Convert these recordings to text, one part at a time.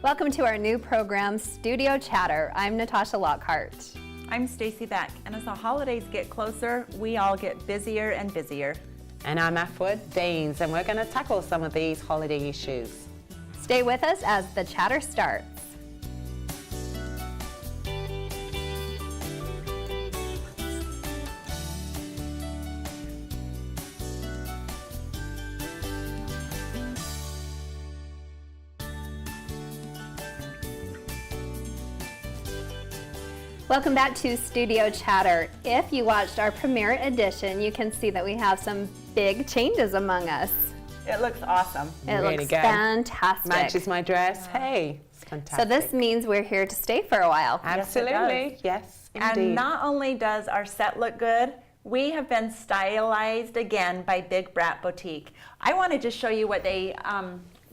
Welcome to our new program, Studio Chatter. I'm Natasha Lockhart. I'm Stacy Beck, and as the holidays get closer, we all get busier and busier. And I'm Afwood Deans, and we're going to tackle some of these holiday issues. Stay with us as the chatter starts. Welcome back to Studio Chatter. If you watched our premiere edition, you can see that we have some big changes among us. It looks awesome. It Really looks good. fantastic. Matches my dress. Hey, it's fantastic. So this means we're here to stay for a while. Absolutely. Yes, indeed. And not only does our set look good, we have been stylized again by Big Brat Boutique. I wanted to show you what they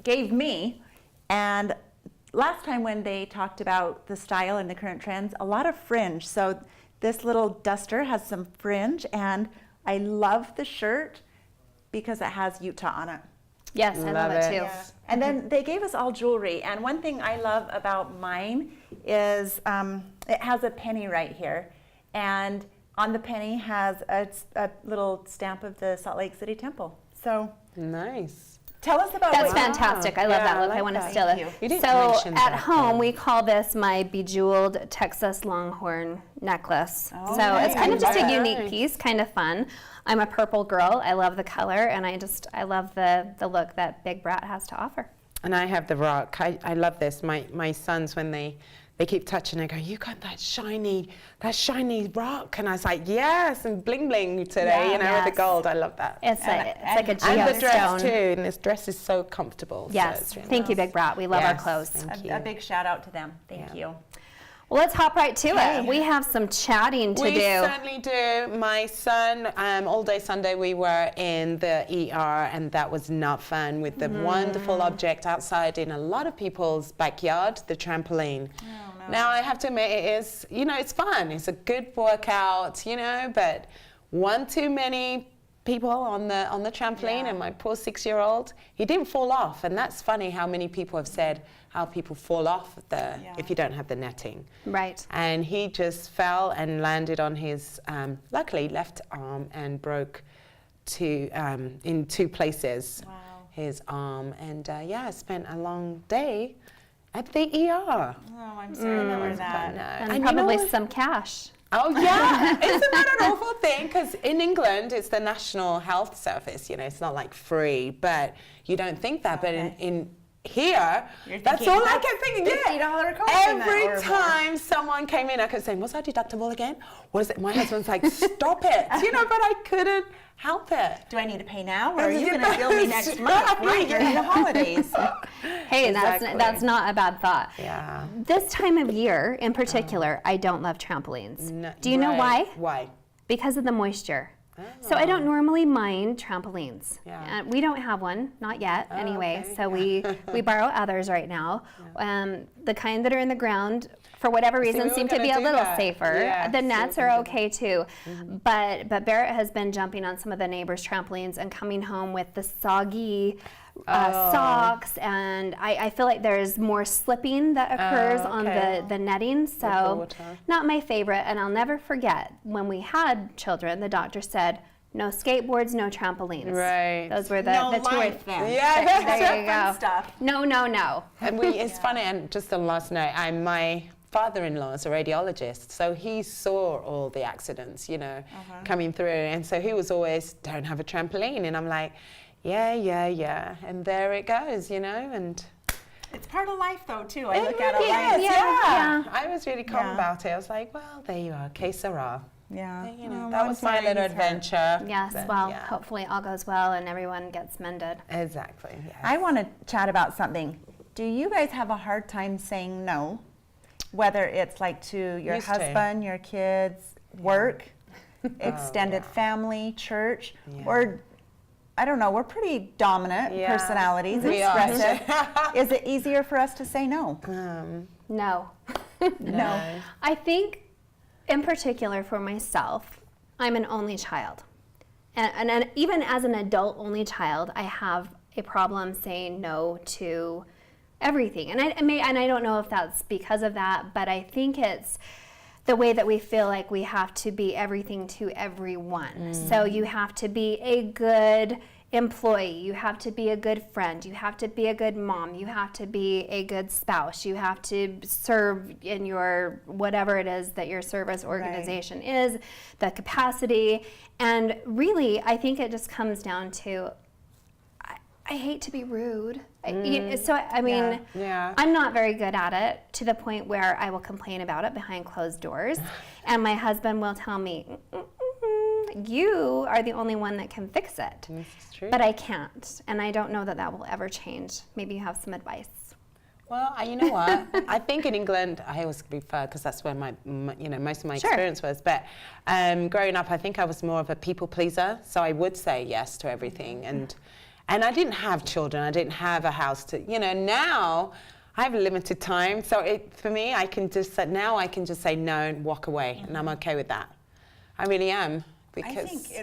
gave me, and last time when they talked about the style and the current trends, a lot of fringe. So this little duster has some fringe, and I love the shirt because it has Utah on it. Yes, I love it too. Yeah. And then they gave us all jewelry, and one thing I love about mine is it has a penny right here, and on the penny has a little stamp of the Salt Lake City Temple. So Nice. tell us about That's what fantastic. I love Yeah, that I look. I like want to that. steal Thank it. you. You didn't So mention at that, home, though. we call this my bejeweled Texas Longhorn necklace. Oh, so it's kind of just a nice. unique piece, kind of fun. I'm a purple girl. I love the color, and I love the look that Big Brat has to offer. And I have the rock. I love this. My sons, when they keep touching, they go, "You got that shiny rock," and I was like, "Yes," and bling bling today, Yeah, with the yes. gold. I love that. It's like a And the dress geostone. too, and this dress is so comfortable. so Yes, it's really thank you, nice. Big Brat. We love our Yes, clothes. thank you. a big shout out to them. Thank Yeah. you. Well, let's hop right to it. We have some chatting to We do. certainly do. My son, all day Sunday, we were in the ER, and that was not fun with the wonderful object outside in a lot of people's backyard, the trampoline. Now, I have to admit, it is, it's fun. It's a good workout, but one too many people on the trampoline, and my poor 6-year-old, he didn't fall off. And that's funny how many people have said how people fall off if you don't have the netting. Right. And he just fell and landed on his, luckily, left arm and broke in 2 places. Wow. His arm. And I spent a long day at the ER. Oh, I'm sorry to hear that. And And probably you know, some cash. Oh yeah, isn't that an awful thing? Because in England, it's the National Health Service. It's not like free, but you don't think that. But in here, that's all I kept thinking. $50 copay Every or more. time someone came in, I kept saying, "What's our deductible again? What is it?" My husband's like, "Stop it!" But I couldn't help it. Do I need to pay now, or are you going to bill me next month, right during the holidays? Hey, Exactly. that's not a bad thought. Yeah. This time of year, in particular, I don't love trampolines. No, Do you know why? Why? Because of the moisture. So I don't normally mind trampolines. Yeah. We don't have one, not yet, anyway. okay. So we borrow others right now. The kind that are in the ground, for whatever reason, we were seem to be gonna a do little that. safer. Yeah, The so nets we are can okay too. But Barrett has been jumping on some of the neighbors' trampolines and coming home with the soggy socks, and I feel like there's more slipping that occurs on the netting. So water. not my favorite, and I'll never forget when we had children, the doctor said, no skateboards, no trampolines. Right. Those were the No two life then. Yeah, There that's you Fun go. stuff. No. And it's funny, and just on last note, my father-in-law is a radiologist, so he saw all the accidents, coming through, and so he was always, "Don't have a trampoline," and I'm like, yeah, and there it goes, and It's part of life, though, too. I look at it really like, is, yeah. I was really calm Yeah. about it. I was like, well, there you are, que sera. yeah. That was my little adventure. Yes, but, well, yeah. hopefully all goes well and everyone gets mended. Exactly. Yes. I want to chat about something. Do you guys have a hard time saying no? Whether it's like to your Used to. husband, your kids, work, extended family, church, or I don't know, we're pretty dominant Yeah, personalities, we are. expressive. Is it easier for us to say no? No. No. I think, in particular for myself, I'm an only child. And even as an adult only child, I have a problem saying no to everything. And I don't know if that's because of that, but I think it's the way that we feel like we have to be everything to everyone. So you have to be a good employee, you have to be a good friend, you have to be a good mom, you have to be a good spouse, you have to serve in your whatever it is that your service organization is, the capacity. And really, I think it just comes down to, I hate to be rude. I mean, I'm not very good at it, to the point where I will complain about it behind closed doors. And my husband will tell me, you are the only one that can fix it. This is true. But I can't. And I don't know that that will ever change. Maybe you have some advice. Well, you know what? I think in England, I always refer, because that's where my most of my experience was. But growing up, I think I was more of a people pleaser. So I would say yes to everything. And I didn't have children. I didn't have a house to, now I have limited time. So for me, I can just say no and walk away. And I'm okay with that. I really am. Because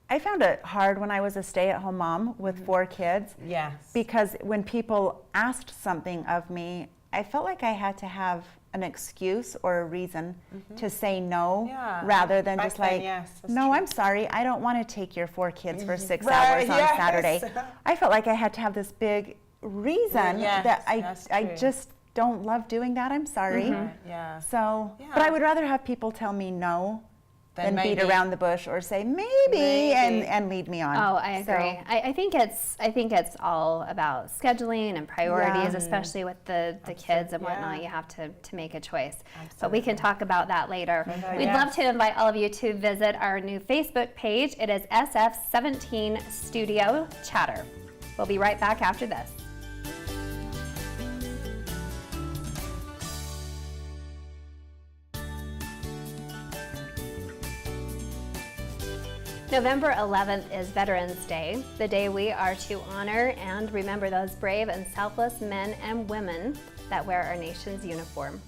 I found it hard when I was a stay-at-home mom with 4 kids. Yes. Because when people asked something of me, I felt like I had to have an excuse or a reason to say no, rather than just like, no, I'm sorry, I don't want to take your 4 kids for 6 hours on Saturday. I felt like I had to have this big reason that I just don't love doing that. I'm sorry. So, but I would rather have people tell me no than beat around the bush or say maybe. And lead me on. Oh, I agree. So, I think it's all about scheduling and priorities, especially with the kids and whatnot. You have to make a choice. Absolutely. But we can talk about that later. We'd love to invite all of you to visit our new Facebook page. It is SF17 Studio Chatter. We'll be right back after this. November 11th is Veterans Day, the day we are to honor and remember those brave and selfless men and women that wear our nation's uniform.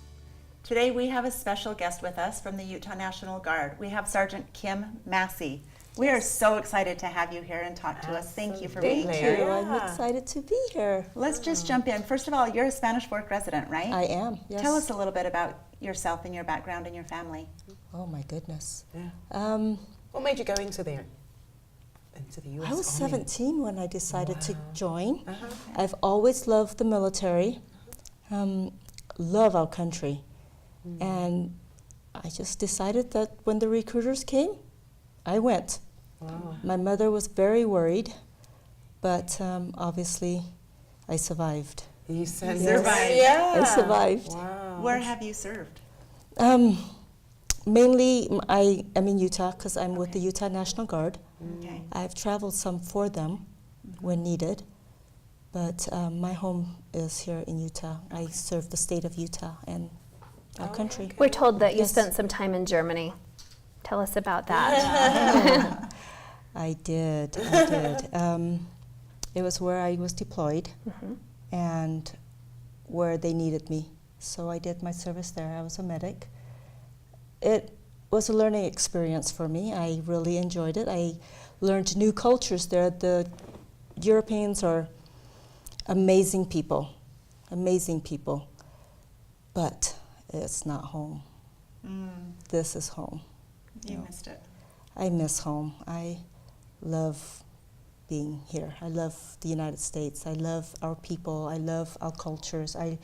Today we have a special guest with us from the Utah National Guard. We have Sergeant Kim Massey. We are so excited to have you here and talk to us. Thank you for being here. Thank you. I'm excited to be here. Let's just jump in. First of all, you're a Spanish Fork resident, right? I am, yes. Tell us a little bit about yourself and your background and your family. Oh my goodness. What made you go into the U.S. I was Army? 17 when I decided to join. I've always loved the military, love our country. And I just decided that when the recruiters came, I went. Wow. My mother was very worried, but obviously I survived. You survived. Yeah. I survived. Wow. Where have you served? Mainly, I am in Utah because I'm with the Utah National Guard. Okay. I've traveled some for them when needed, but my home is here in Utah. I serve the state of Utah and our country. We're told that you spent some time in Germany. Tell us about that. I did. It was where I was deployed and where they needed me. So I did my service there. I was a medic. It was a learning experience for me. I really enjoyed it. I learned new cultures there. The Europeans are amazing people, but it's not home. This is home. You missed it. I miss home. I love being here. I love the United States. I love our people. I love our cultures. I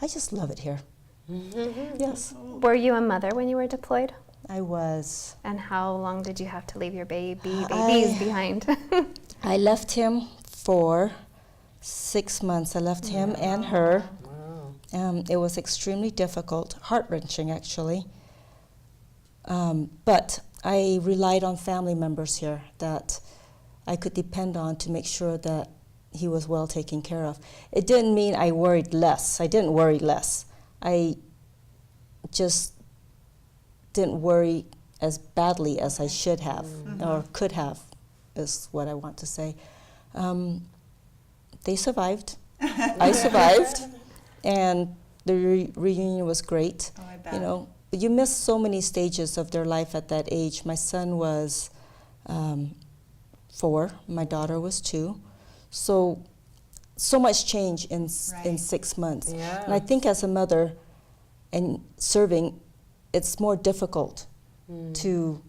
just love it here. Yes. Were you a mother when you were deployed? I was. And how long did you have to leave your babies behind? I left him for 6 months. I left him and her. Wow. It was extremely difficult, heart-wrenching actually. But I relied on family members here that I could depend on to make sure that he was well taken care of. It didn't mean I worried less. I didn't worry less. I just didn't worry as badly as I should have or could have, is what I want to say. They survived. I survived, and the reunion was great. Oh, I bet. You know, you miss so many stages of their life at that age. My son was 4, my daughter was 2. So so much change in Right. 6 months. Yeah. And I think as a mother and serving, it's more difficult to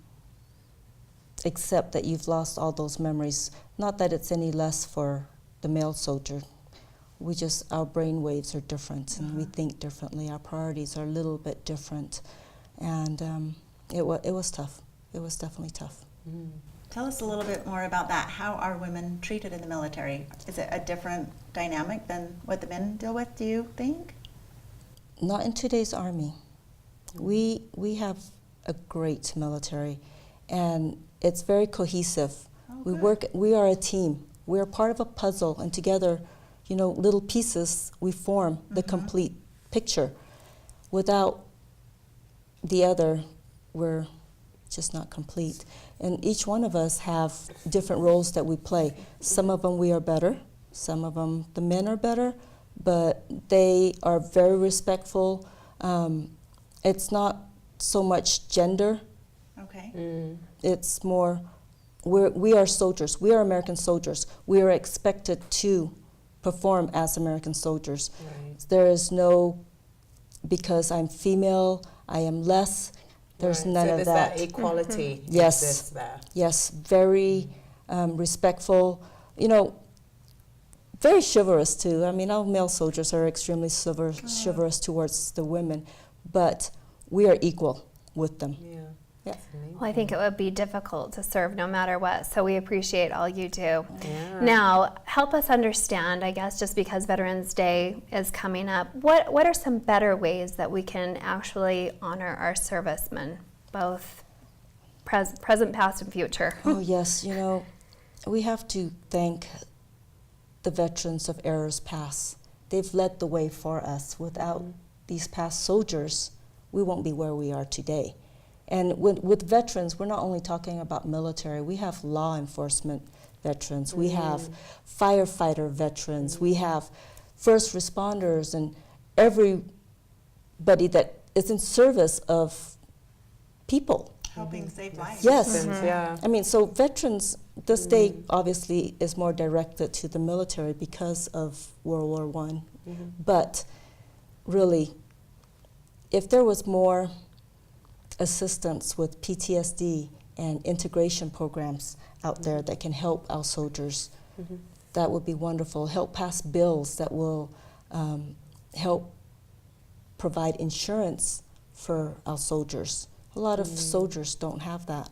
accept that you've lost all those memories. Not that it's any less for the male soldier. Our brain waves are different and we think differently. Our priorities are a little bit different. And it was tough. It was definitely tough. Tell us a little bit more about that. How are women treated in the military? Is it a different dynamic than what the men deal with, do you think? Not in today's Army. We have a great military, and it's very cohesive. We are a team. We are part of a puzzle, and together, little pieces, we form the complete picture. Without the other, we're just not complete. And each one of us have different roles that we play. Some of them we are better. Some of them the men are better, but they are very respectful. It's not so much gender. Okay. It's more, we are soldiers. We are American soldiers. We are expected to perform as American soldiers. Right. There is no, because I'm female, I am less. There's none so of there's that. Equality Yes. exists there. Yes, very respectful. Very chivalrous too. I mean, our male soldiers are extremely chivalrous towards the women, but we are equal with them. Yeah. Yeah. Well, I think it would be difficult to serve no matter what, so we appreciate all you do. Yeah. Now, help us understand, I guess, just because Veterans Day is coming up, what are some better ways that we can actually honor our servicemen, both present, past, and future? Oh yes, we have to thank the veterans of eras past. They've led the way for us. Without these past soldiers, we won't be where we are today. And with veterans, we're not only talking about military. We have law enforcement veterans. We have firefighter veterans. We have first responders and everybody that is in service of people. Helping save lives. Yes. Yeah. I mean, so veterans, this day obviously is more directed to the military because of World War I. But really, if there was more assistance with PTSD and integration programs out there that can help our soldiers, that would be wonderful. Help pass bills that will help provide insurance for our soldiers. A lot of soldiers don't have that.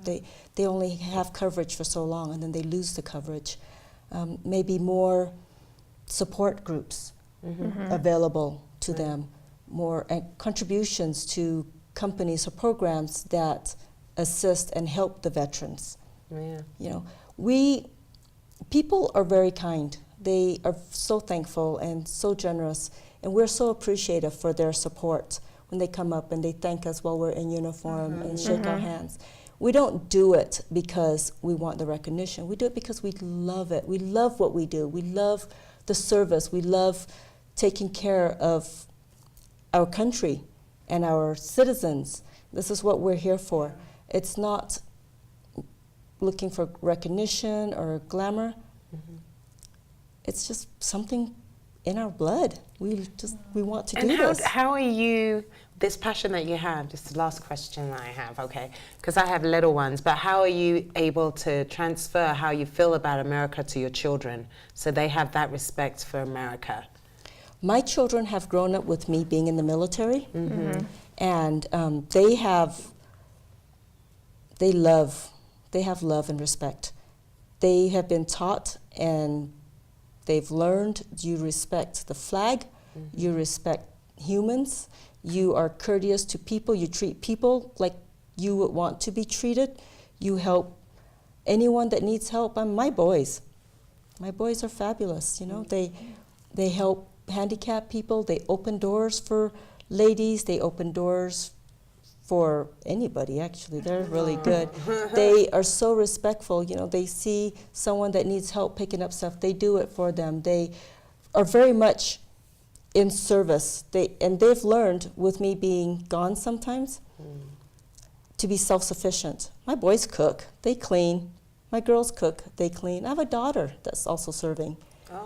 They only have coverage for so long and then they lose the coverage. Maybe more support groups available to them, more contributions to companies or programs that assist and help the veterans. Yeah. People are very kind. They are so thankful and so generous, and we're so appreciative for their support when they come up and they thank us while we're in uniform and shake our hands. We don't do it because we want the recognition. We do it because we love it. We love what we do. We love the service. We love taking care of our country and our citizens. This is what we're here for. It's not looking for recognition or glamour. It's just something in our blood. We want to do this. How are you, this passion that you have, just the last question that I have, okay, because I have little ones, but how are you able to transfer how you feel about America to your children so they have that respect for America? My children have grown up with me being in the military, and they have love and respect. They have been taught and they've learned you respect the flag, you respect humans, you are courteous to people, you treat people like you would want to be treated, you help anyone that needs help. My boys are fabulous, they help handicapped people, they open doors for ladies, they open doors for anybody, actually. They're really good. They are so respectful. They see someone that needs help picking up stuff, they do it for them. They are very much in service. They've learned, with me being gone sometimes, to be self-sufficient. My boys cook, they clean. My girls cook, they clean. I have a daughter that's also serving.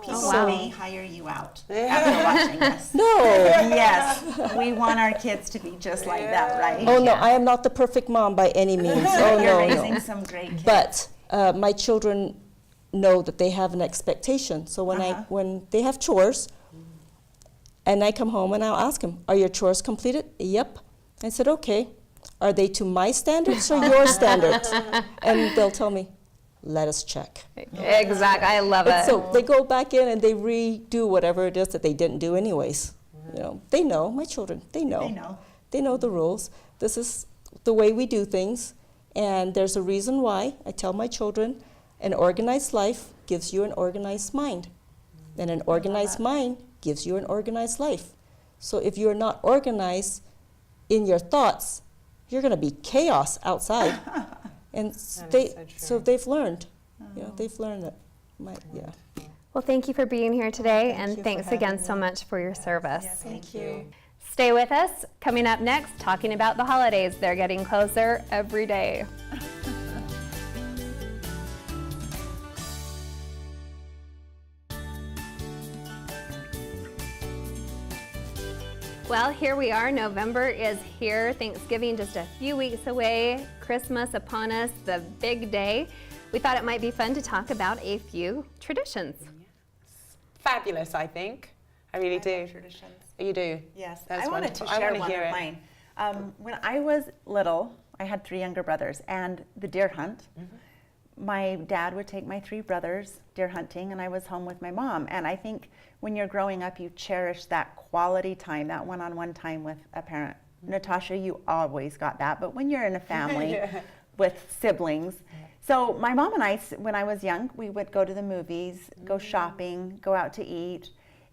People wow. may hire you out after watching this. No. Yes, we want our kids to be just like that, right? Oh no, I am not the perfect mom by any means. Oh You're no, raising no. some great kids. But my children know that they have an expectation. So when they have chores, and I come home and I'll ask them, "Are your chores completed?" Yep. I said, "Okay. Are they to my standards or your standards?" And they'll tell me, "Let us check." Exactly. I love And it. so they go back in and they redo whatever it is that they didn't do anyways. You know, they know, my children, they know. They know. They know the rules. This is the way we do things, and there's a reason why. I tell my children, an organized life gives you an organized mind, and an organized mind gives you an organized life. So if you're not organized in your thoughts, you're going to be chaos outside. And so they've learned. You know, they've learned that. Yeah. Well, thank you for being here today, Thank and you for thanks having again me. so much for your service. Thank you. Stay with us. Coming up next, talking about the holidays. They're getting closer every day. Well, here we are. November is here. Thanksgiving just a few weeks away. Christmas upon us, the big day. We thought it might be fun to talk about a few traditions. Fabulous, I think. I really do. love traditions. You do? Yes, That's I wanted wonderful. to I share wanna one hear of it. mine. When I was little, I had 3 younger brothers, and the deer hunt. My dad would take my 3 brothers deer hunting, and I was home with my mom. And I think when you're growing up, you cherish that quality time, that one-on-one time with a parent. Natasha, you always got that, but when you're in a family with siblings. So my mom and I, when I was young, we would go to the movies, go shopping, go out to eat.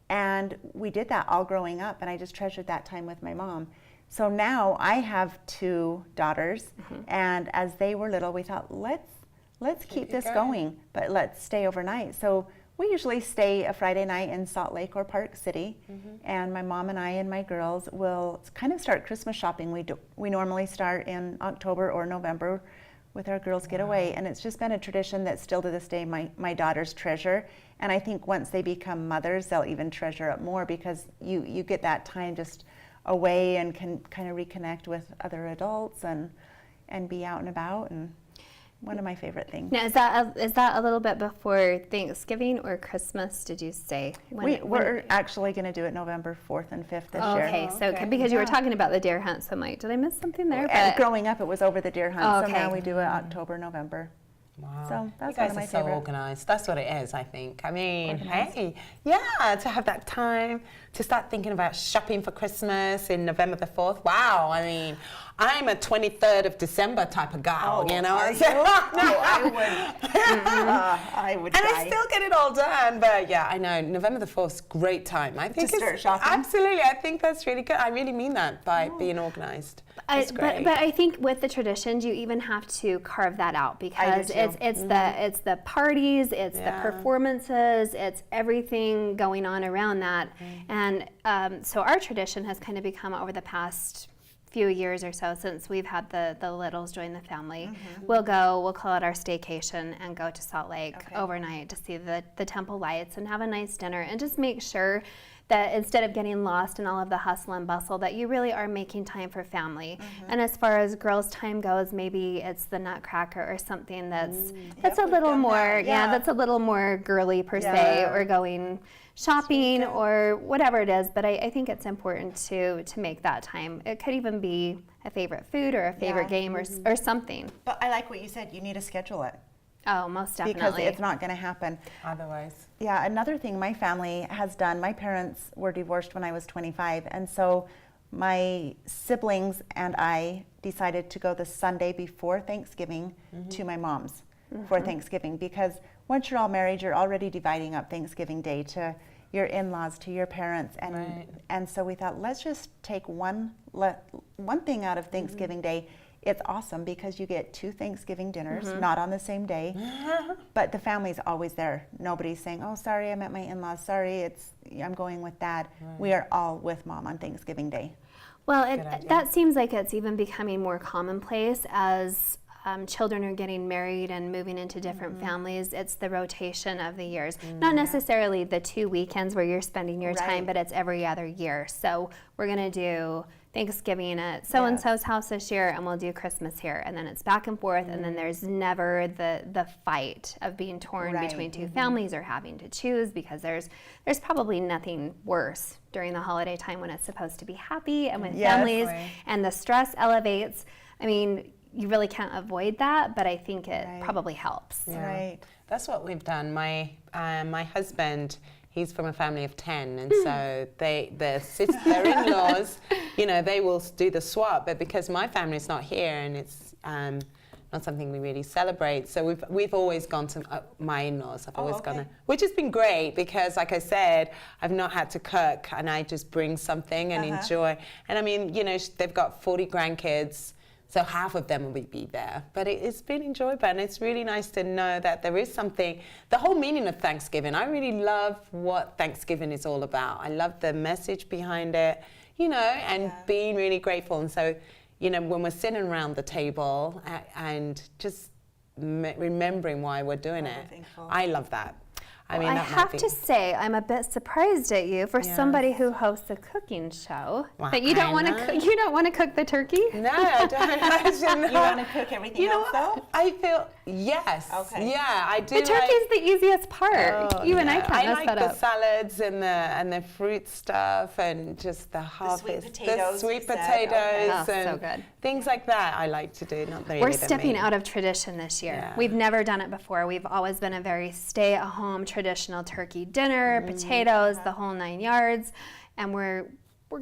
And we did that all growing up, and I just treasured that time with my mom. So now I have 2 daughters, and as they were little, we thought, let's keep this going, but let's stay overnight. So we usually stay a Friday night in Salt Lake or Park City, and my mom and I and my girls will kind of start Christmas shopping. We normally start in October or November with our girls' getaway, and it's just been a tradition that still to this day my daughters treasure. And I think once they become mothers, they'll even treasure it more, because you get that time just away and can kind of reconnect with other adults and be out and about. And one of my favorite things. Now, is that a little bit before Thanksgiving or Christmas? Did you say? We're actually going to do it November 4th and 5th this year. Okay, so because you were talking about the deer hunt, so I'm like, did I miss something there? And growing up, it was over the deer hunt, Okay. so now we do it October, November. Wow. So that's you guys one of my are so favorite. organized. That's what it is, I think. I mean, Organized. hey, yeah, to have that time to start thinking about shopping for Christmas in November the 4th. Wow, I mean, I'm a 23rd of December type of gal, you know? are you? So- I would And die. I still get it all done, but yeah, I know November the 4th is a great time. I think start shopping? Absolutely, I think that's really good. I really mean that by being organised. It's great. But I think with the traditions, you even have to carve that out, because too. it's the parties, it's the Yeah. performances, it's everything going on around that, and so our tradition has kind of become over the past few years or so, since we've had the littles join the family. We'll call it our staycation and go to Salt Lake overnight to see the temple lights and have a nice dinner, and just make sure that instead of getting lost in all of the hustle and bustle, that you really are making time for family. And as far as girls' time goes, maybe it's the Nutcracker or something that's a we've little done more, that, yeah. that's a little more girly per se, or going shopping or whatever it is. But I think it's important to make that time. It could even be a favorite food or a favorite game or something. But I like what you said. You need to schedule it, Oh, most definitely. because it's not going to happen. Otherwise. Yeah, another thing my family has done, my parents were divorced when I was 25, and so my siblings and I decided to go the Sunday before Thanksgiving to my mom's for Thanksgiving, because once you're all married, you're already dividing up Thanksgiving Day to your in-laws, to your parents, and Right. and so we thought, let's just take one thing out of Thanksgiving Day. It's awesome because you get 2 Thanksgiving dinners, not on the same day, but the family's always there. Nobody's saying, "Oh, sorry, I'm at my in-laws. Sorry, I'm going with Dad." We are all with Mom on Thanksgiving Day. Well, Good idea. that seems like it's even becoming more commonplace as children are getting married and moving into different families, it's the rotation of the years. Not necessarily the 2 weekends where you're spending your time, but it's every other year. So we're going to do Thanksgiving at so-and-so's house this year, and we'll do Christmas here. And then it's back and forth, and then there's never the fight of being torn between two families or having to choose, because there's probably nothing worse during the holiday time when it's supposed to be happy and with families, and the stress elevates. I mean, you really can't avoid that, but I think it probably helps. Yeah. That's what we've done. My husband, he's from a family of 10, and so their in-laws, you know, they will do the swap. But because my family's not here, and it's not something we really celebrate, so we've always gone to my in-laws. I've always gone, which has been great because, like I said, I've not had to cook, and I just bring something and enjoy. And I mean, you know, they've got 40 grandkids. So half of them will be there. But it's been enjoyable, and it's really nice to know that there is something, the whole meaning of Thanksgiving. I really love what Thanksgiving is all about. I love the message behind it, you know, and being really grateful. And so, you know, when we're sitting around the table and just remembering why we're doing it, I love that. I mean, I have to say, I'm a bit surprised at you for somebody who hosts a cooking show. Well, that you don't want to you don't want to cook the turkey? No, I don't. You want to cook everything else though? I feel yes. Okay. Yeah, I do. The turkey's the easiest part. You and I can't mess like that the up. salads and the fruit stuff and just the harvest, potatoes, the sweet you said. potatoes Okay. Oh, so and good. things like that. I like to do. Not really We're the stepping meat. out of tradition this year. Yeah. We've never done it before. We've always been a very stay-at-home traditional turkey dinner, potatoes, the whole 9 yards, and we're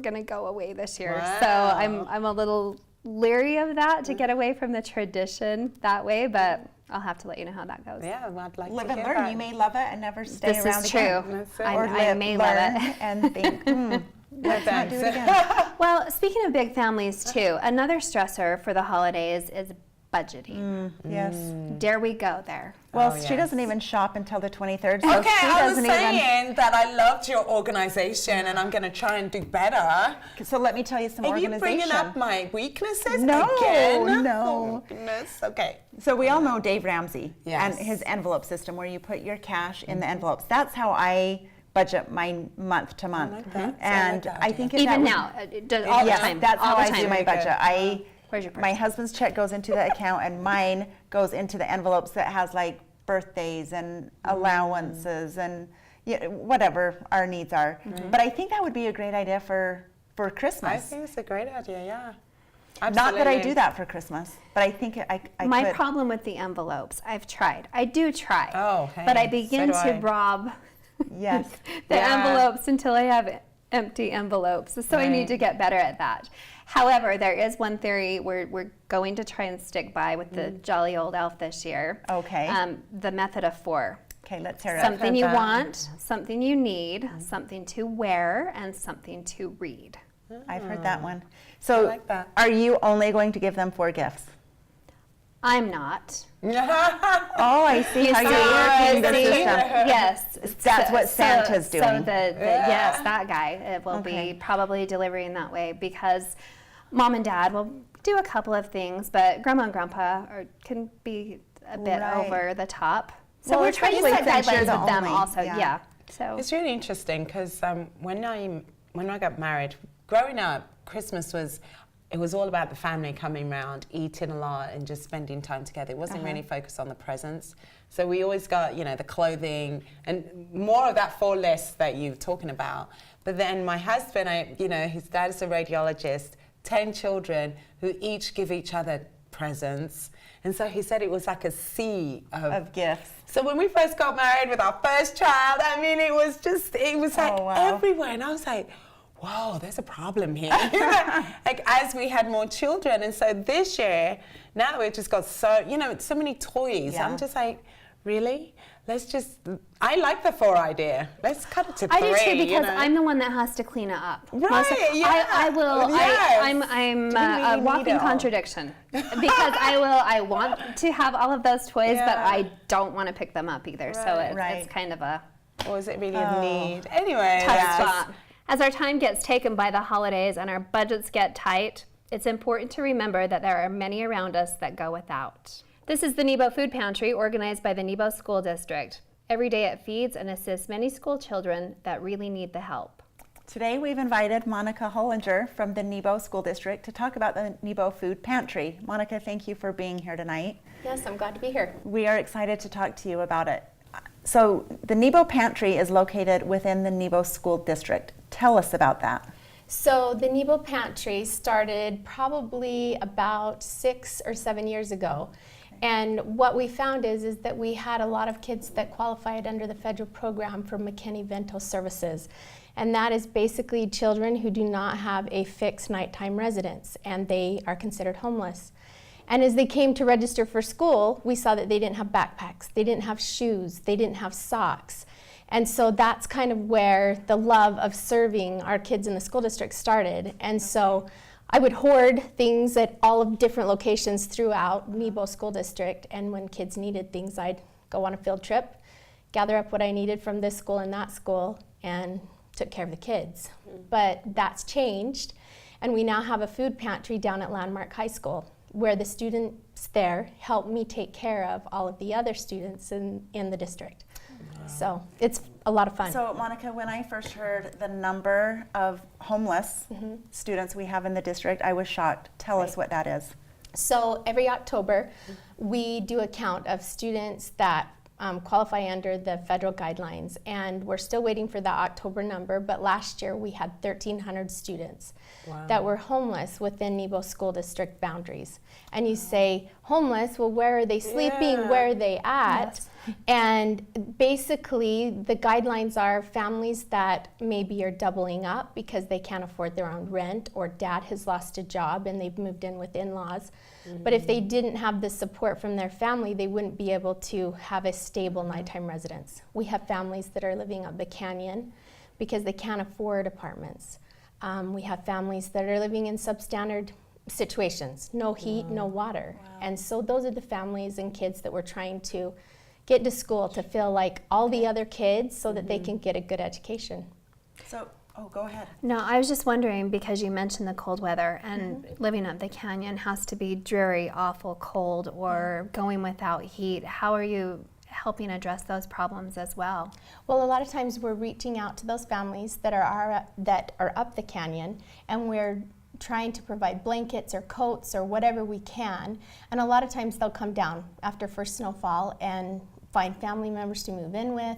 gonna go away this year. Wow. So I'm a little leery of that, to get away from the tradition that way, but I'll have to let you know how that goes. Yeah, well, I'd like Live to and hear learn. that. You may love it and never stay This around is true. again. That's it. I may love learn it. and think, let's not do it again. Well, speaking of big families too, another stressor for the holidays is budgeting. Yes. Dare we go there? Well, Oh, she yes. doesn't even shop until the 23rd, so Okay, she I was doesn't even. saying that I loved your organization, and I'm going to try and do better. So let me tell you some Are you organization. bringing up my weaknesses No, again? no. Oh, goodness. Okay. So we all know Dave Ramsey Yes. and his envelope system, where you put your cash in the envelopes. That's how I budget my month to month. like that. So I like And that I idea. think Even that now, all the yes, time. that's all how the I time. do my budget. Where's your purse? My husband's check goes into the account, and mine goes into the envelopes that has like birthdays and allowances and whatever our needs are. But I think that would be a great idea for I Christmas. think it's a great idea, yeah. Not that I Absolutely. do that for Christmas, but I think I My could. problem with the envelopes, I've tried. I do try. Oh, hey, but I so begin do to I. rob Yes. the Yeah. envelopes until I have empty envelopes. So I need Right. to get better at that. However, there is one theory we're going to try and stick by with the jolly old elf this year. Okay. The method of 4. Okay, let's hear it. Something you that. want, something you need, something to wear, and something to read. I've heard that one. So, like that. are you only going to give them 4 gifts? I'm not. Oh, I see how see, you're working the see, system. Yes, That's what Santa's So doing. yes, that guy will Okay. be probably delivering that way, because Mom and Dad will do a couple of things, but Grandma and Grandpa can be a bit Right. over the top. So Well, we're trying to especially set since you're guidelines the with them only, also. yeah. Yeah. So It's really interesting because when I got married, growing up, Christmas was all about the family coming around, eating a lot, and just spending time together. It wasn't really focused on the presents. So we always got, the clothing and more of that 4 list that you're talking about. But then my husband, his dad is a radiologist, 10 children who each give each other presents. And so he said it was like a sea Of gifts. So when we first got married with our first child, I mean, it was like Oh, wow. everywhere. And I was like, whoa, there's a problem here. Like as we had more children. And so this year, now we've just got so many toys. Yeah. I'm just like, really? I like the 4 idea. Let's cut it to 3. I do too, because I'm the one that has to clean it up. Right, yeah. I will. Yes. I'm Do we a really need walking it all? contradiction, because I want to have all of those toys, but Yeah. I don't want to pick them up either. So Right. Right. it's kind of a Or is it really a need? Anyway, tough that's just- spot. As our time gets taken by the holidays and our budgets get tight, It's important to remember that there are many around us that go without. This is the Nebo Food Pantry, organized by the Nebo School District. Every day it feeds and assists many school children that really need the help. Today we've invited Monica Hollinger from the Nebo School District to talk about the Nebo Food Pantry. Monica, thank you for being here tonight. Yes, I'm glad to be here. We are excited to talk to you about it. So the Nebo Pantry is located within the Nebo School District. Tell us about that. So the Nebo Pantry started probably about 6 or 7 years ago. And what we found is that we had a lot of kids that qualified under the federal program for McKinney-Vento services. And that is basically children who do not have a fixed nighttime residence, and they are considered homeless. And as they came to register for school, we saw that they didn't have backpacks, they didn't have shoes, they didn't have socks. And so that's kind of where the love of serving our kids in the school district started. And so I would hoard things at all of different locations throughout Nebo School District, and when kids needed things, I'd go on a field trip, gather up what I needed from this school and that school, and took care of the kids. But that's changed, and we now have a food pantry down at Landmark High School, where the students there help me take care of all of the other students in the district. So it's a lot of fun. So Monica, when I first heard the number of homeless students we have in the district, I was shocked. Tell us what that is. So every October, we do a count of students that qualify under the federal guidelines, and we're still waiting for that October number, but last year we had 1,300 students that were homeless within Nebo School District boundaries. And you say, homeless, well, where are they sleeping? Where are they at? Yes. And basically, the guidelines are families that maybe are doubling up because they can't afford their own rent, or dad has lost a job and they've moved in with in-laws. But if they didn't have the support from their family, they wouldn't be able to have a stable nighttime residence. We have families that are living up the canyon because they can't afford apartments. We have families that are living in substandard situations, no heat, no water. And so those are the families and kids that we're trying to get to school to feel like all the other kids so that they can get a good education. So, go ahead. No, I was just wondering, because you mentioned the cold weather, and living up the canyon has to be dreary, awful cold, or going without heat. How are you helping address those problems as well? Well, a lot of times we're reaching out to those families that are up the canyon, and we're trying to provide blankets or coats or whatever we can. And a lot of times they'll come down after first snowfall and find family members to move in with.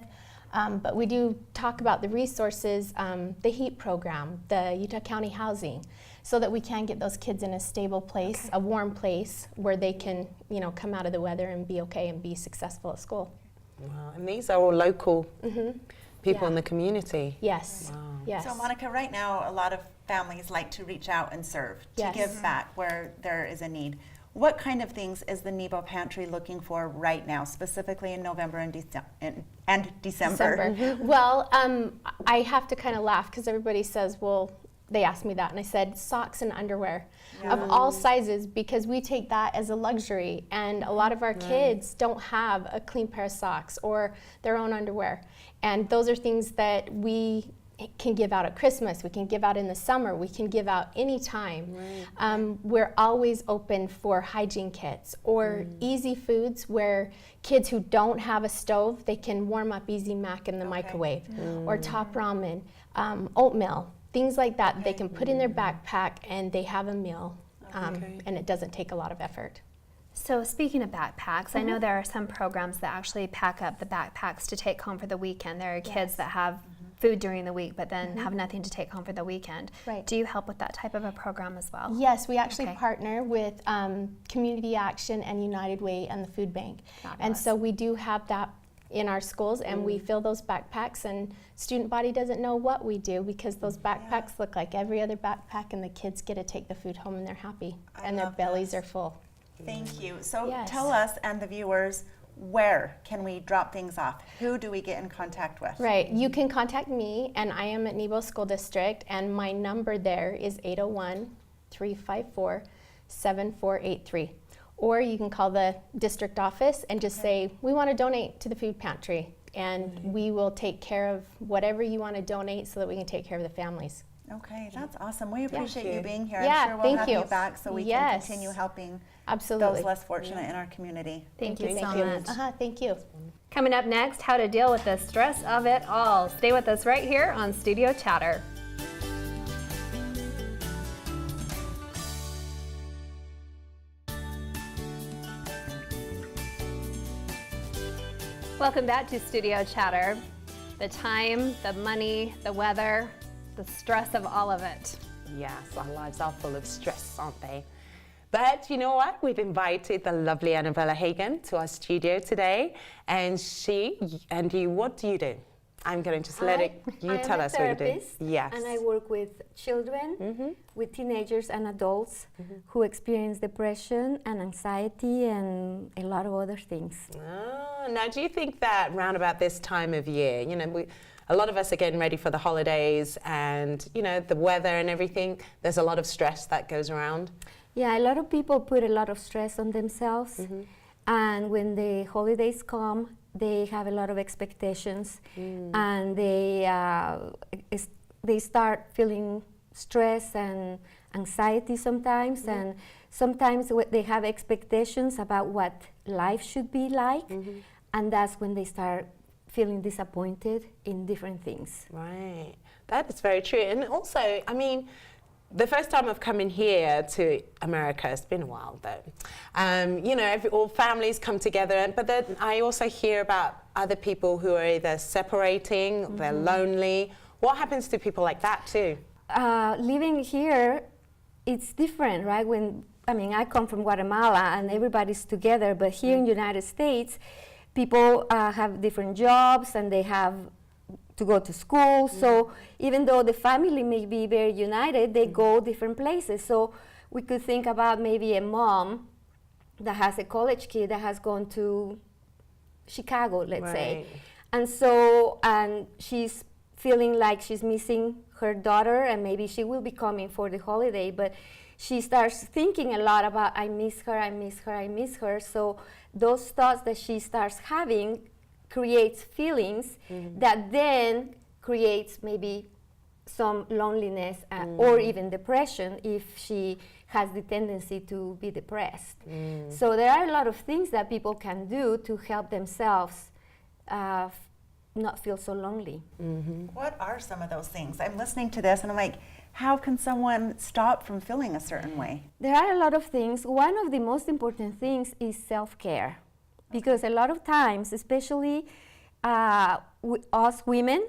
But we do talk about the resources, the HEAT program, the Utah County Housing, so that we can get those kids in a stable place, a warm place where they can, come out of the weather and be okay and be successful at school. Wow. And these are all local people in the community. Yes. Wow. Yes. So Monica, right now a lot of families like to reach out and serve, to Yes. give back where there is a need. What kind of things is the Nebo Pantry looking for right now, specifically in November and December? Well, I have to kind of laugh because everybody says, well, they asked me that, and I said socks and underwear of all sizes, because we take that as a luxury, and a lot of our kids don't have a clean pair of socks or their own underwear. And those are things that we can give out at Christmas, we can give out in the summer, we can give out anytime. We're always open for hygiene kits or easy foods where kids who don't have a stove, they can warm up Easy Mac in the microwave, or Top Ramen, oatmeal, things like that they can put in their backpack and they have a meal, and it doesn't take a lot of effort. So speaking of backpacks, I know there are some programs that actually pack up the backpacks to take home for the weekend. There are kids that have food during the week but then have nothing to take home for the weekend. Right. Do you help with that type of a program as well? Yes, we actually Okay. partner with Community Action and United Way and the Food Bank. And so we do have that in our schools, and we fill those backpacks, and student body doesn't know what we do because those backpacks look like every other backpack, and the kids get to take the food home and they're happy and their love bellies this. are full. Thank you. So Yes. tell us and the viewers, where can we drop things off? Who do we get in contact with? Right, you can contact me, and I am at Nebo School District, and my number there is 801-354-7483. Or you can call the district office and just say, we want to donate to the food pantry, and we will take care of whatever you want to donate so that we can take care of the families. Okay, that's awesome. We appreciate you being here. Yeah, I'm sure we'll thank have you. you back so we can Yes. continue helping Absolutely. those less fortunate in our community. Thank Thank you. you Thank so you. much. Thank you. Coming up next, how to deal with the stress of it all. Stay with us right here on Studio Chatter. Welcome back to Studio Chatter. The time, the money, the weather, the stress of all of it. Yes, our lives are full of stress, aren't they? But you know what? We've invited the lovely Annabella Hagen to our studio today. And what do you do? I'm going to just let you tell us what you do. Yes. And I work with children, with teenagers and adults who experience depression and anxiety and a lot of other things. Oh, now, do you think that round about this time of year, you know, a lot of us are getting ready for the holidays and, you know, the weather and everything, there's a lot of stress that goes around? Yeah, a lot of people put a lot of stress on themselves. And when the holidays come, they have a lot of expectations and they start feeling stress and anxiety sometimes. And sometimes they have expectations about what life should be like. And that's when they start feeling disappointed in different things. Right, that is very true. And also, I mean, the first time I've come in here to America, it's been a while though, you know, all families come together, but then I also hear about other people who are either separating, they're lonely. What happens to people like that too? Living here, it's different, right? I come from Guatemala and everybody's together, but here in the United States, people have different jobs and they have to go to school. So even though the family may be very united, they go different places. So we could think about maybe a mom that has a college kid that has gone to Chicago, let's say. And she's feeling like she's missing her daughter and maybe she will be coming for the holiday, but she starts thinking a lot about, I miss her, I miss her, I miss her. So those thoughts that she starts having creates feelings that then creates maybe some loneliness or even depression if she has the tendency to be depressed. So there are a lot of things that people can do to help themselves not feel so lonely. What are some of those things? I'm listening to this and I'm like, how can someone stop from feeling a certain way? There are a lot of things. One of the most important things is self-care. Because a lot of times, especially us women,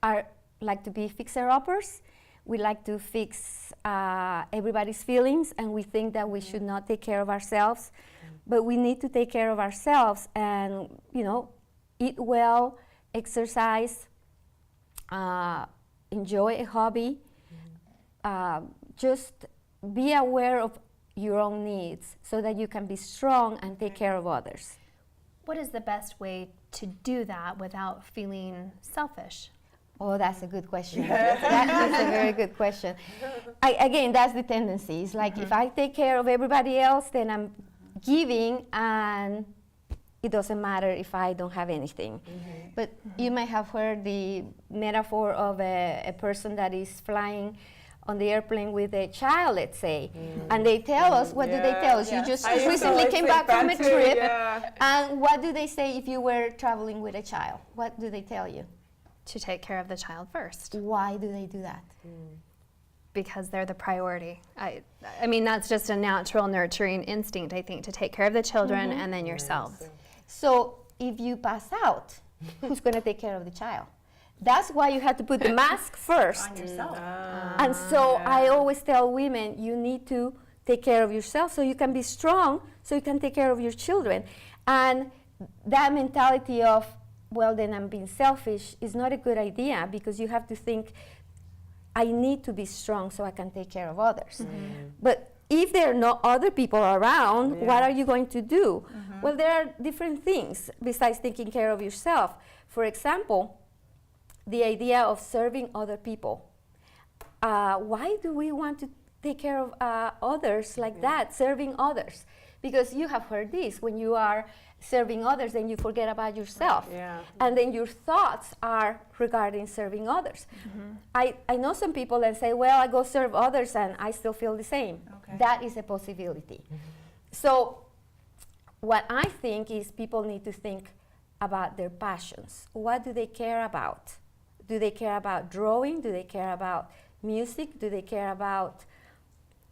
are like to be fixer-uppers. We like to fix everybody's feelings, and we think that we should not take care of ourselves. But we need to take care of ourselves and, you know, eat well, exercise, enjoy a hobby. Just be aware of your own needs so that you can be strong and take care of others. What is the best way to do that without feeling selfish? Oh, that's a good question. That is a very good question. Again, that's the tendency. It's like if I take care of everybody else, then I'm giving and it doesn't matter if I don't have anything. But you might have heard the metaphor of a person that is flying on the airplane with a child, let's say, and they tell us, what do they tell us? You just recently came back from a trip, and what do they say if you were traveling with a child? What do they tell you? To take care of the child first. Why do they do that? Because they're the priority. I mean, that's just a natural nurturing instinct, I think, to take care of the children and then yourself. So if you pass out, who's going to take care of the child? That's why you have to put the mask first. On yourself. And so I always tell women, you need to take care of yourself so you can be strong, so you can take care of your children. And that mentality of, well, then I'm being selfish is not a good idea, because you have to think, I need to be strong so I can take care of others. But if there are no other people around, what are you going to do? Well, there are different things besides taking care of yourself. For example, the idea of serving other people. Why do we want to take care of others like that, serving others? because you have heard this, when you are serving others, then you forget about yourself. Yeah. And then your thoughts are regarding serving others. I know some people that say, well, I go serve others and I still feel the same. Okay. That is a possibility. So what I think is people need to think about their passions. What do they care about? Do they care about drawing? Do they care about music? Do they care about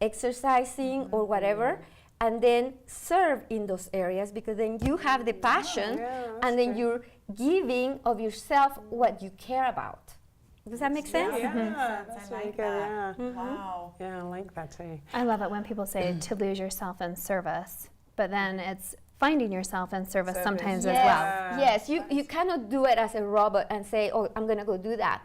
exercising or whatever? And then serve in those areas, because then you have the passion and then you're giving of yourself what you care about. Does that make sense? Yeah, that's I really like good. that. Yeah. Wow. Yeah, I like that too. I love it when people say to lose yourself in service, but then it's finding yourself in service sometimes as well. Yes, you cannot do it as a robot and say, oh, I'm going to go do that.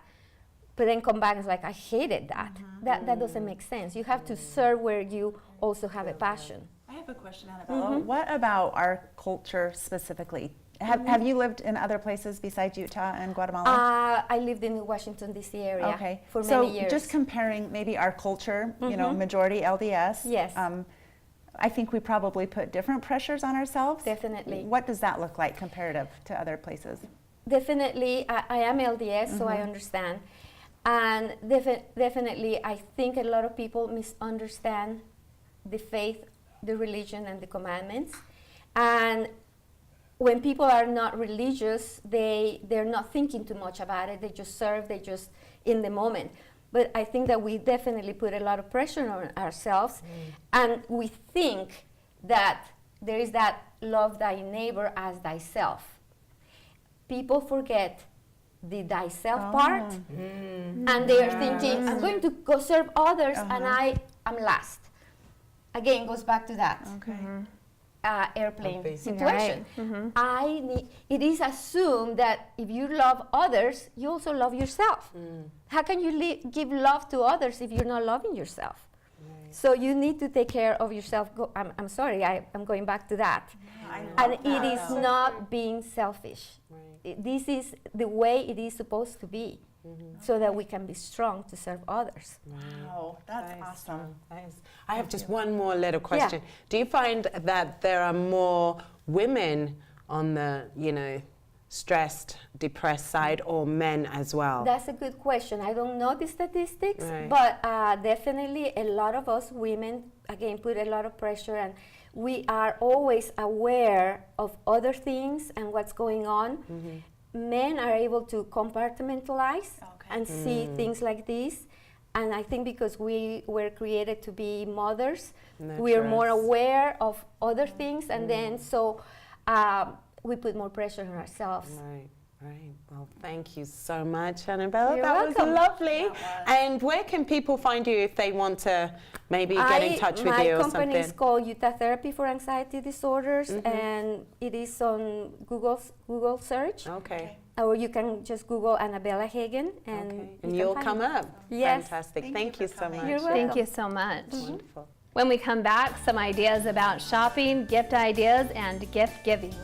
But then come back and it's like, I hated that. That doesn't make sense. You have to serve where you also have a passion. I have a question, Annabella. What about our culture specifically? Have you lived in other places besides Utah and Guatemala? I lived in the Washington, D.C. area Okay. for so many years. just comparing maybe our culture, you know, majority LDS. Yes. I think we probably put different pressures on ourselves. Definitely. What does that look like comparative to other places? Definitely, I am LDS, so I understand. And definitely, I think a lot of people misunderstand the faith, the religion, and the commandments. And when people are not religious, they're not thinking too much about it. They just serve, they just in the moment. But I think that we definitely put a lot of pressure on ourselves, and we think that there is that love thy neighbor as thyself. People forget the thyself part, and they are thinking, I'm going to go serve others, and I'm last. Again, goes back to that. Okay. Airplane situation. It is assumed that if you love others, you also love yourself. How can you give love to others if you're not loving yourself? So you need to take care of yourself. I'm sorry, I'm going back to that. And it is not being selfish. This is the way it is supposed to be, so that we can be strong to serve others. Wow, that's awesome. Nice. I have just one more little question. Do you find that there are more women on the, stressed, depressed side, or men as well? That's a good question. I don't know the statistics, Right. but definitely a lot of us women, again, put a lot of pressure, and we are always aware of other things and what's going on. Men are able to compartmentalize and see things like this. And I think because we were created to be mothers, we are more aware of other things, and then so we put more pressure on ourselves. Right. Well, thank you so much, Annabella. You're that welcome. was lovely. And where can people find you if they want to maybe get in touch with you or My company is something? called Utah Therapy for Anxiety Disorders, and it is on Google search. Okay. Or you can just Google Annabella Hagen, and Okay. you And can you'll find come me. up. Yes. Fantastic. Thank Thank you you for so coming. much. You're welcome. Thank you so much. Wonderful. When we come back, some ideas about shopping, gift ideas, and gift giving.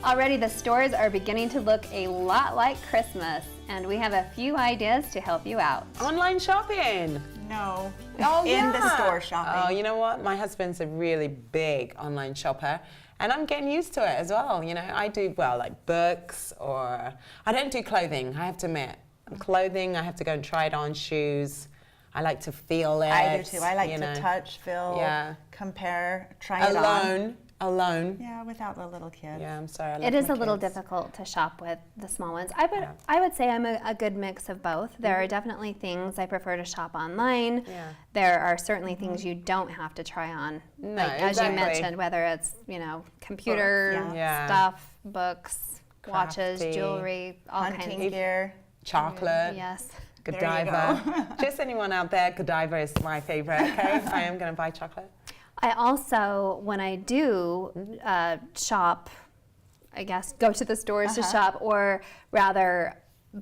Already the stores are beginning to look a lot like Christmas, and we have a few ideas to help you out. Online shopping. No. Oh, In the yeah. store shopping. Oh, you know what? My husband's a really big online shopper, and I'm getting used to it as well. I do, like books, or I don't do clothing, I have to admit. Clothing, I have to go and try it on. Shoes, I like to feel it. I do too. I like to touch, feel, compare, try it on. Alone. Yeah, without the little kids. Yeah, I'm sorry. I love It is my a little kids. difficult to shop with the small ones. I would say I'm a good mix of both. There are definitely things I prefer to shop online. Yeah. There are certainly things you don't have to try on. No, Like as you exactly. mentioned, whether it's, computer Yeah. stuff, books, watches, Crafty. jewelry, all Hunting kinds of gear. Chocolate. Yes. Godiva. Just anyone out there, Godiva is my favorite, okay? I am going to buy chocolate. I also, when I do shop, I guess go to the stores to shop, or rather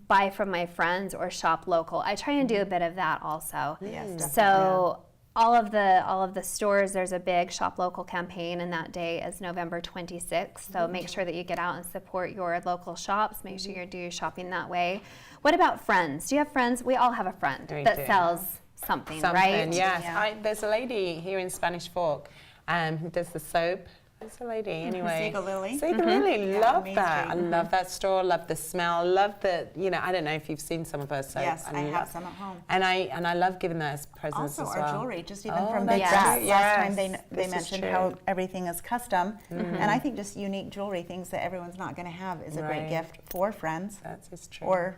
buy from my friends or shop local. I try and do a bit of that also. Yes, So all of the stores, there's a big shop local campaign, and that day is November 26th. So make sure that you get out and support your local shops. Make sure you do your shopping that way. What about friends? Do you have friends? We all have a friend that sells something, right? Yes. Yeah. There's a lady here in Spanish Fork who does the soap. There's a lady anyway. Sega Lily. Sega Lily, Yeah, love Main that. Street. I love that store. Love the smell. Love the, I don't know if you've seen some of her soap. Yes, I have some at home. And I love giving that as presents Also, as our well. jewelry, just even Oh, from that's Big true. Brat. Last time Yes, they this is mentioned true. how everything is custom. And I think just unique jewelry, things that everyone's not going to have, is a great Right. gift for friends. That is true.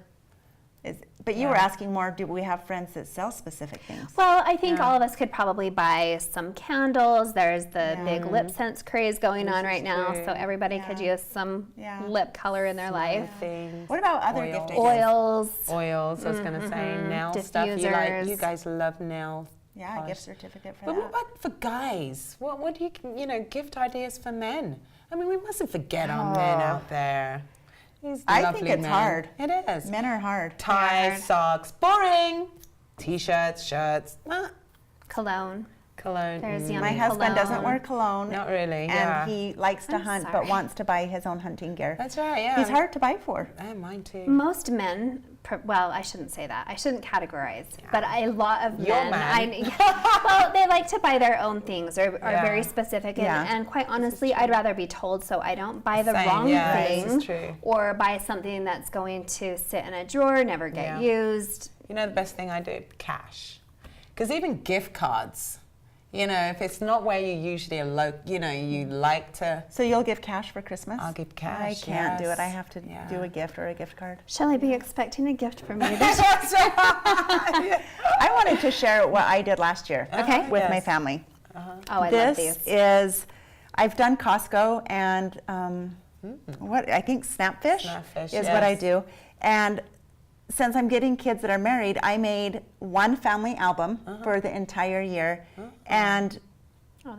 But you were asking more, do we have friends that sell specific things? Well, I think all of us could probably buy some candles. There's the big lip scents craze going on right now, so everybody could use some lip color in their life. Things. What about other gift ideas? Oils. I was going to say nail stuff. Diffusers. You guys love nail. Yeah, a polish. gift certificate for But that. what about for guys? What do you, gift ideas for men? I mean, we mustn't forget our men out there. These I lovely think it's men. hard. It is. Men are hard. Ties, socks, boring. T-shirts, shirts, Cologne. cologne. There's young My husband doesn't cologne. wear cologne. Not really, And yeah. he likes to hunt, but sorry. wants to buy his own hunting gear. That's right, yeah. He's hard to buy for. Oh, mine too. Most men, well, I shouldn't say that. I shouldn't categorize. But a lot of Your men, man. well, they like to buy their own things or are Yeah. very specific. And, Yeah. and quite honestly, I'd rather be told so I don't buy the Same, wrong yeah, this thing is true. or buy something that's going to sit in a drawer, never get used. You know the best thing I do? Cash. Because even gift cards, if it's not where you usually are, you like to, So you'll give cash for Christmas? I'll give cash. I can't do it. I yes. have to Yeah. do a gift or a gift card. Shall I be expecting a gift from you this I wanted to share what I did last year Okay. with my Yes. family. Oh, I love This these. is, I've done Costco and what I think Snapfish, Snapfish, is what I yes. do. And since I'm getting kids that are married, I made one family album for the entire year and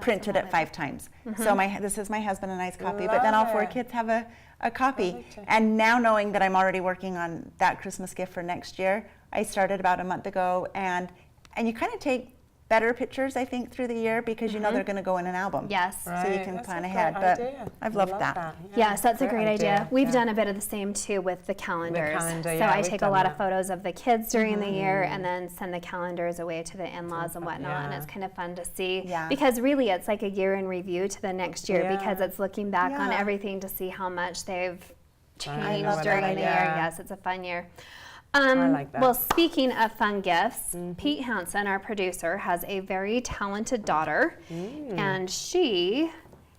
printed it 5 times. So this is my husband and I's copy, but then all 4 Love it. kids have a copy. like to- And now knowing that I'm already working on that Christmas gift for next year, I started about a month ago, and you kind of take better pictures, I think, through the year because you know they're going to go in an album. Yes. So you Right, can that's plan a ahead. great But idea. I've I loved love that. Yes, that's a great idea. We've yeah. done a bit of the same too with the calendars. calendar, so yeah, I we've take a done lot of that. photos of the kids during the year and then send the calendars away to the in-laws and whatnot, and Yeah. it's kind of fun to see. Yeah. Because really it's like a year in review to the next year Yeah. because it's looking back on Yeah. everything to see how much they've changed love during that the year. idea. Yes, it's a fun year. like that. Well, speaking of fun gifts, Pete Hansen, our producer, has a very talented daughter, and she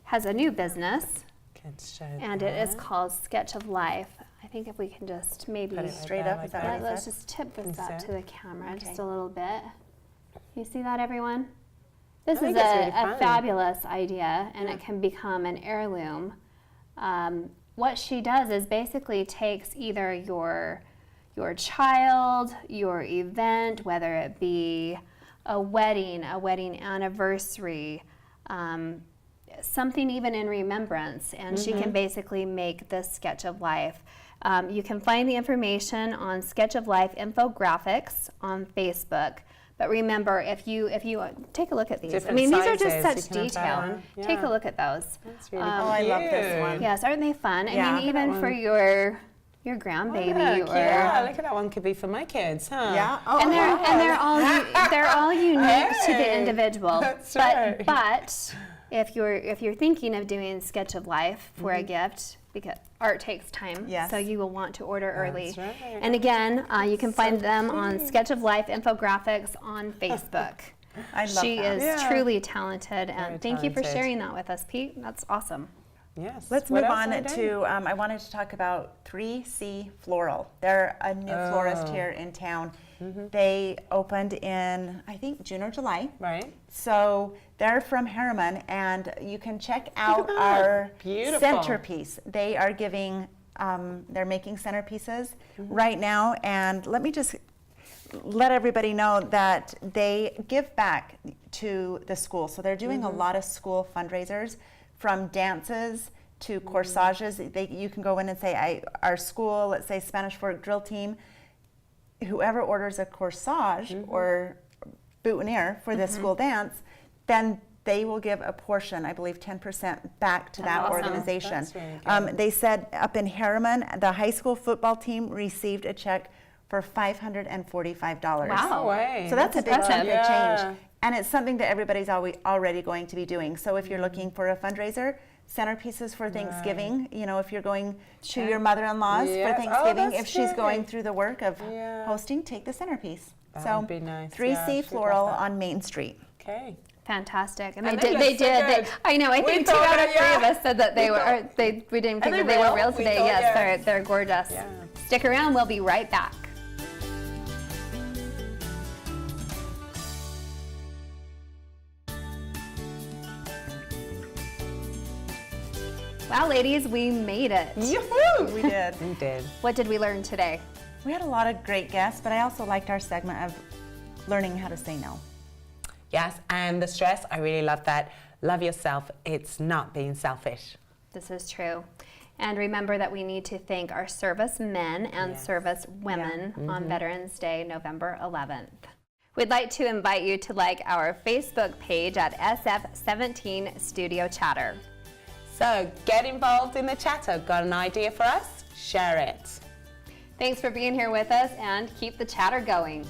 has a new business, Kids show and it is called Sketch of Life. I think if we can just maybe Put it Straight there up, like is that that. what you let's said? just tip this Can you up see to it? the camera just Okay. a little bit. You see that, everyone? This I is think it's really a fun. fabulous idea, and it can become an heirloom. What she does is basically takes either your child, your event, whether it be a wedding anniversary, something even in remembrance, and she can basically make this Sketch of Life. You can find the information on Sketch of Life infographics on Facebook. But remember, if you take a look at these, Different these are just sizes, such you can have that detail. one. Take Yeah. a look at those. That's really Oh, I love this cute. one. Yes, aren't they fun? I Yeah. mean, even for your grandbaby or Yeah, look at that one. Could be for my kids, huh? Yeah. Oh, and they're wow. they're all unique to the Hey, individual. that's but right. but if you're thinking of doing Sketch of Life for a gift, because art takes time, Yes. so you will want to order early. That's right. And again, you can find them on Sketch of Life infographics on Facebook. I love She that. is Yeah. truly talented, and Very thank you for talented. sharing that with us, Pete. That's awesome. Yes. Let's What move else on are they? to, I wanted to talk about 3C Floral. They're a new florist Oh. here in town. They opened in, I think, June or July. Right. So they're from Harriman, and you can check out that. our Beautiful. centerpiece. They are giving, they're making centerpieces right now, and let me just let everybody know that they give back to the school. So they're doing a lot of school fundraisers, from dances to corsages. You can go in and say, our school, let's say Spanish Fork Drill Team, whoever orders a corsage or boutonniere for this school dance, then they will give a portion, I believe 10% back to that Awesome. organization. That's really good. They said up in Harriman, the high school football team received a check for $545. Wow. No way. So that's a big chunk of Yeah. change. And it's something that everybody's already going to be doing. So if you're looking for a fundraiser, centerpieces for Thanksgiving, you know, if you're going to your mother-in-law's Yes. for Oh, Thanksgiving, that's if she's going great. through the work of Yeah. hosting, take the centerpiece. That so would be nice. 3C Yeah, she'd Floral love that. on Main Street. Okay. Fantastic. And And they they did. look so good. I know. I We think 2 thought out of it, 3 yeah. of us said that they We were. thought- We didn't think And that they they were will. real We today. thought, Yes, yes. they're gorgeous. Yeah. Stick around. We'll be right back. Wow, ladies, we made it. Yoo-hoo! We did. We did. What did we learn today? We had a lot of great guests, but I also liked our segment of learning how to say no. Yes, and the stress, I really love that. Love yourself. It's not being selfish. This is true. And remember that we need to thank our service men and Yes. service women on Veterans Day, November 11th. We'd like to invite you to like our Facebook page at SF17 Studio Chatter. So get involved in the chatter. Got an idea for us? Share it. Thanks for being here with us and keep the chatter going.